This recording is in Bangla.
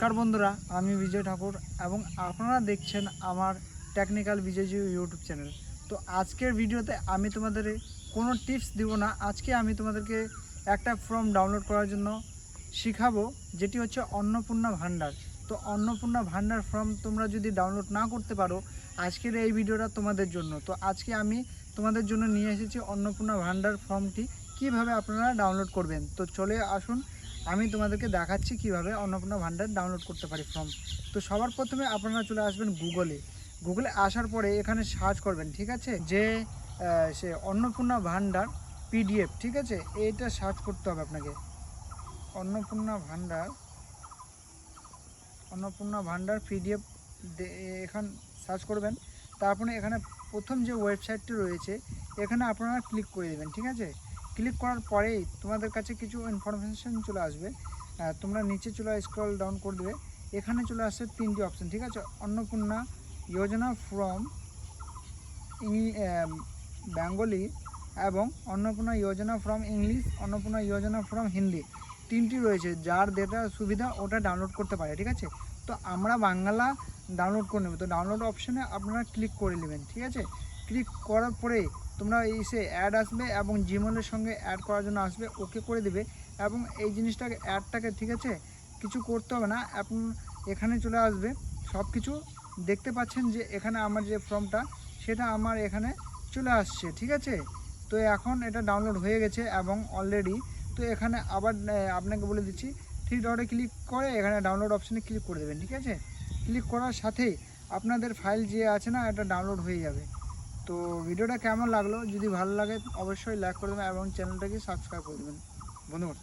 নমস্কার বন্ধুরা, আমি বিজয় ঠাকুর এবং আপনারা দেখছেন আমার টেকনিক্যাল বিজয় ইউটিউব চ্যানেল। তো আজকের ভিডিওতে আমি তোমাদের কোনো টিপস দিব না। আজকে আমি তোমাদেরকে একটা ফর্ম ডাউনলোড করার জন্য শেখাবো, যেটি হচ্ছে অন্নপূর্ণা ভান্ডার। তো অন্নপূর্ণা ভান্ডার ফর্ম তোমরা যদি ডাউনলোড না করতে পারো, আজকের এই ভিডিওটা তোমাদের জন্য। তো আজকে আমি তোমাদের জন্য নিয়ে এসেছি অন্নপূর্ণা ভান্ডার ফর্মটি কিভাবে আপনারা ডাউনলোড করবেন। তো চলে আসুন, আমি তোমাদেরকে দেখাচ্ছি কিভাবে অন্নপূর্ণা ভান্ডার ডাউনলোড করতে পারি ফর্ম। তো সবার প্রথমে আপনারা চলে আসবেন গুগলে আসার পরে এখানে সার্চ করবেন, ঠিক আছে, যে সে অন্নপূর্ণা ভান্ডার পিডিএফ, ঠিক আছে, এইটা সার্চ করতে হবে আপনাকে। অন্নপূর্ণা ভান্ডার পিডিএফ এখান সার্চ করবেন। তারপরে এখানে প্রথম যে ওয়েবসাইটটি রয়েছে এখানে আপনারা ক্লিক করে দেবেন, ঠিক আছে। ক্লিক করার পরেই তোমাদের কাছে কিছু ইনফরমেশান চলে আসবে। তোমরা নিচে চলে স্ক্রল ডাউন করে দেবে, এখানে চলে আসছে তিনটি অপশান, ঠিক আছে। অন্নপূর্ণা যোজনা ফ্রম বেঙ্গলি এবং Annapurna Yojana from English, Annapurna Yojana from Hindi, তিনটি রয়েছে। যার যেটা সুবিধা ওটা ডাউনলোড করতে পারে, ঠিক আছে। তো আমরা বাংলা ডাউনলোড করে নেব। তো ডাউনলোড অপশানে আপনারা ক্লিক করে নেবেন, ঠিক আছে। ক্লিক করার পরে তোমরা এসে অ্যাড আসবে এবং জিমেলের সঙ্গে অ্যাড করার জন্য আসবে, ওকে করে দেবে। এবং এই জিনিসটাকে অ্যাডটাকে, ঠিক আছে, কিছু করতে হবে না। এখন এখানে চলে আসবে, সব কিছু দেখতে পাচ্ছেন যে এখানে আমার যে ফর্মটা সেটা আমার এখানে চলে আসছে, ঠিক আছে। তো এখন এটা ডাউনলোড হয়ে গেছে এবং অলরেডি। তো এখানে আবার আপনাকে বলে দিচ্ছি, থ্রি ডটে ক্লিক করে এখানে ডাউনলোড অপশানে ক্লিক করে দেবেন, ঠিক আছে। ক্লিক করার সাথেই আপনাদের ফাইল যে আছে না, এটা ডাউনলোড হয়ে যাবে। তো ভিডিওটা কেমন লাগলো, যদি ভালো লাগে অবশ্যই লাইক করে দেবেন এবং চ্যানেলটাকে সাবস্ক্রাইব করে দেবেন। ধন্যবাদ।